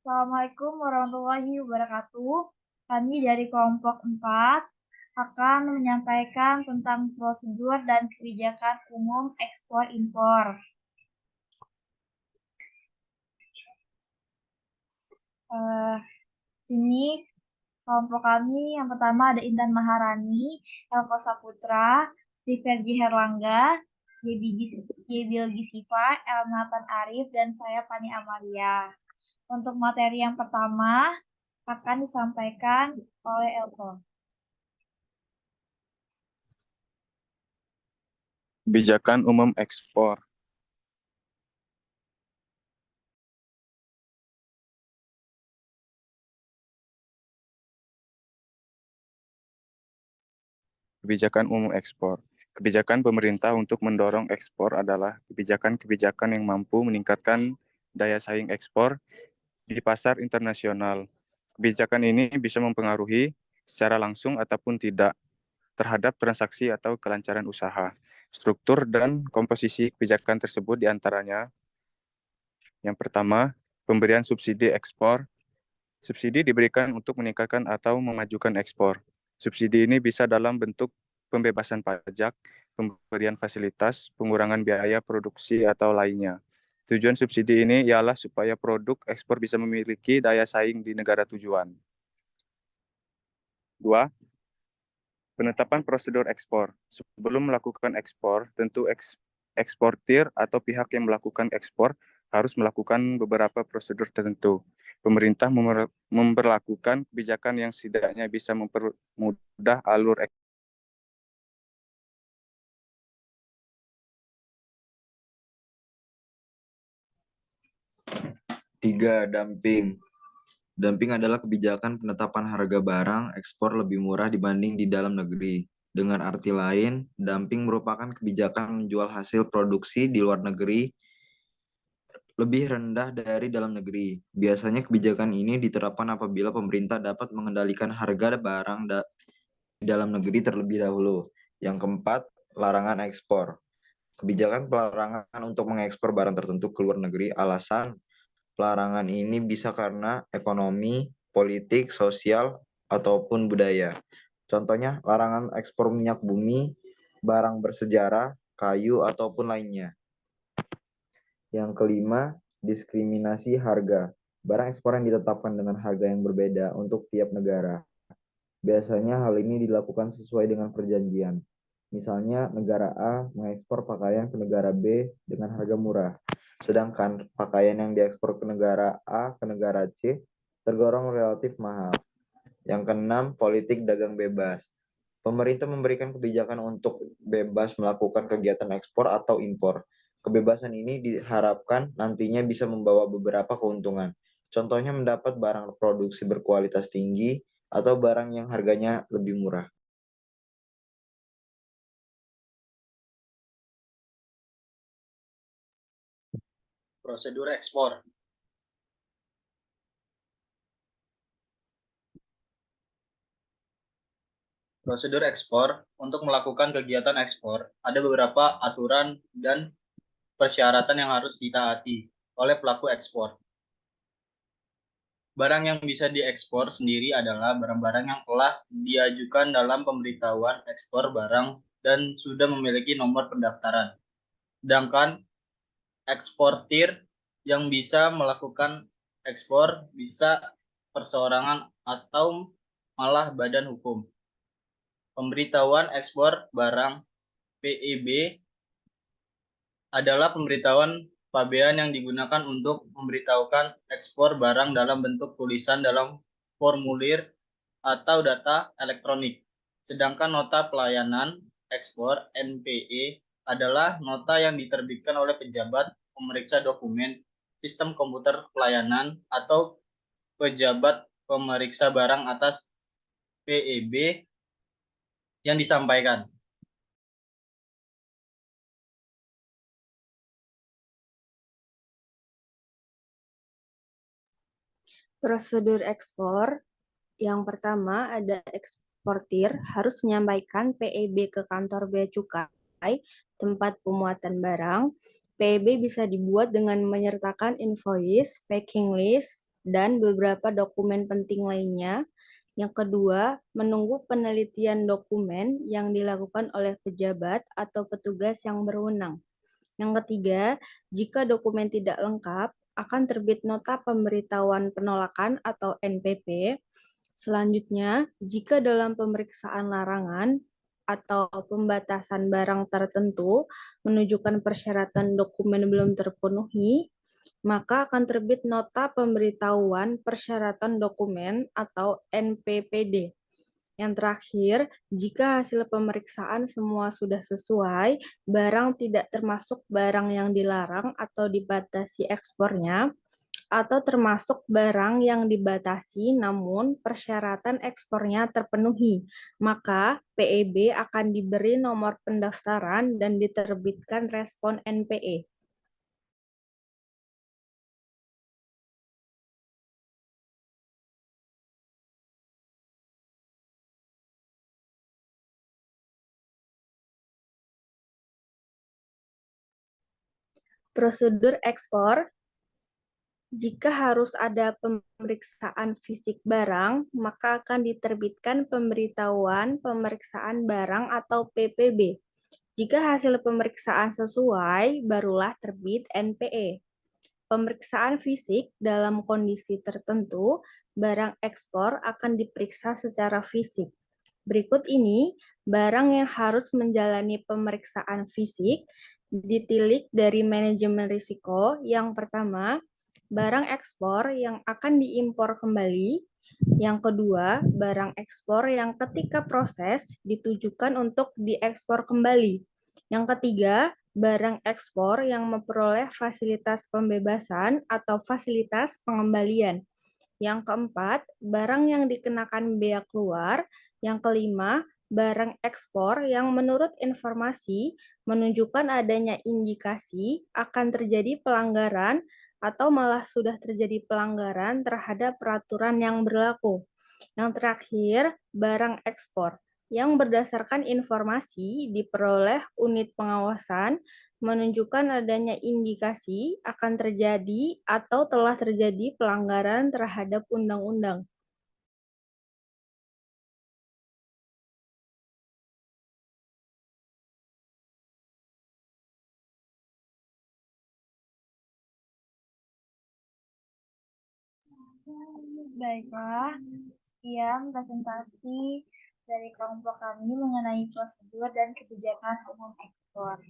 Assalamualaikum warahmatullahi wabarakatuh. Kami dari kelompok 4 akan menyampaikan tentang prosedur dan kebijakan umum ekspor-impor. Sini kelompok kami yang pertama ada Intan Maharani, Elko Saputra, Riverji Herlangga, Yebilgi Siva, Elnatan Arif, dan saya Fani Amalia. Untuk materi yang pertama akan disampaikan oleh Elko. Kebijakan umum ekspor. Kebijakan umum ekspor. Kebijakan pemerintah untuk mendorong ekspor adalah kebijakan-kebijakan yang mampu meningkatkan daya saing ekspor di pasar internasional. Kebijakan ini bisa mempengaruhi secara langsung ataupun tidak terhadap transaksi atau kelancaran usaha. Struktur dan komposisi kebijakan tersebut diantaranya: yang pertama, pemberian subsidi ekspor. Subsidi diberikan untuk meningkatkan atau memajukan ekspor. Subsidi ini bisa dalam bentuk pembebasan pajak, pemberian fasilitas, pengurangan biaya produksi, atau lainnya. Tujuan subsidi ini ialah supaya produk ekspor bisa memiliki daya saing di negara tujuan. 2. Penetapan prosedur ekspor. Sebelum melakukan ekspor, tentu eksportir atau pihak yang melakukan ekspor harus melakukan beberapa prosedur tertentu. Pemerintah memberlakukan kebijakan yang setidaknya bisa mempermudah alur ekspor. 3. Dumping. Dumping adalah kebijakan penetapan harga barang ekspor lebih murah dibanding di dalam negeri. Dengan arti lain, dumping merupakan kebijakan menjual hasil produksi di luar negeri lebih rendah dari dalam negeri. Biasanya kebijakan ini diterapkan apabila pemerintah dapat mengendalikan harga barang di dalam negeri terlebih dahulu. Yang keempat, larangan ekspor. Kebijakan pelarangan untuk mengekspor barang tertentu ke luar negeri. Alasan pelarangan ini bisa karena ekonomi, politik, sosial, ataupun budaya. Contohnya, larangan ekspor minyak bumi, barang bersejarah, kayu, ataupun lainnya. Yang kelima, diskriminasi harga. Barang ekspor yang ditetapkan dengan harga yang berbeda untuk tiap negara. Biasanya hal ini dilakukan sesuai dengan perjanjian. Misalnya, negara A mengekspor pakaian ke negara B dengan harga murah, sedangkan pakaian yang diekspor ke negara A ke negara C tergolong relatif mahal. Yang keenam, politik dagang bebas. Pemerintah memberikan kebijakan untuk bebas melakukan kegiatan ekspor atau impor. Kebebasan ini diharapkan nantinya bisa membawa beberapa keuntungan. Contohnya mendapat barang produksi berkualitas tinggi atau barang yang harganya lebih murah. Prosedur ekspor. Prosedur ekspor untuk melakukan kegiatan ekspor ada beberapa aturan dan persyaratan yang harus ditaati oleh pelaku ekspor. Barang yang bisa diekspor sendiri adalah barang-barang yang telah diajukan dalam pemberitahuan ekspor barang dan sudah memiliki nomor pendaftaran. Sedangkan eksportir yang bisa melakukan ekspor bisa perseorangan atau malah badan hukum. Pemberitahuan ekspor barang (PEB) adalah pemberitahuan pabean yang digunakan untuk memberitahukan ekspor barang dalam bentuk tulisan dalam formulir atau data elektronik. Sedangkan nota pelayanan ekspor (NPE) adalah nota yang diterbitkan oleh pejabat pemeriksa dokumen sistem komputer pelayanan atau pejabat pemeriksa barang atas PEB yang disampaikan. Prosedur ekspor, yang pertama ada eksportir harus menyampaikan PEB ke kantor bea cukai tempat pemuatan barang. PEB bisa dibuat dengan menyertakan invoice, packing list, dan beberapa dokumen penting lainnya. Yang kedua, menunggu penelitian dokumen yang dilakukan oleh pejabat atau petugas yang berwenang. Yang ketiga, jika dokumen tidak lengkap, akan terbit nota pemberitahuan penolakan atau NPP. Selanjutnya, jika dalam pemeriksaan larangan atau pembatasan barang tertentu menunjukkan persyaratan dokumen belum terpenuhi, maka akan terbit nota pemberitahuan persyaratan dokumen atau NPPD. Yang terakhir, jika hasil pemeriksaan semua sudah sesuai, barang tidak termasuk barang yang dilarang atau dibatasi ekspornya, atau termasuk barang yang dibatasi namun persyaratan ekspornya terpenuhi, maka PEB akan diberi nomor pendaftaran dan diterbitkan respon NPE. Prosedur ekspor. Jika harus ada pemeriksaan fisik barang, maka akan diterbitkan pemberitahuan pemeriksaan barang atau PPB. Jika hasil pemeriksaan sesuai, barulah terbit NPE. Pemeriksaan fisik dalam kondisi tertentu, barang ekspor akan diperiksa secara fisik. Berikut ini barang yang harus menjalani pemeriksaan fisik ditilik dari manajemen risiko. Yang pertama, barang ekspor yang akan diimpor kembali. Yang kedua, barang ekspor yang ketika proses ditujukan untuk diekspor kembali. Yang ketiga, barang ekspor yang memperoleh fasilitas pembebasan atau fasilitas pengembalian. Yang keempat, barang yang dikenakan bea keluar. Yang kelima, barang ekspor yang menurut informasi menunjukkan adanya indikasi akan terjadi pelanggaran atau malah sudah terjadi pelanggaran terhadap peraturan yang berlaku. Yang terakhir, barang ekspor yang berdasarkan informasi diperoleh unit pengawasan menunjukkan adanya indikasi akan terjadi atau telah terjadi pelanggaran terhadap undang-undang. Baiklah, sekian presentasi dari kelompok kami mengenai prosedur dan kebijakan umum ekspor.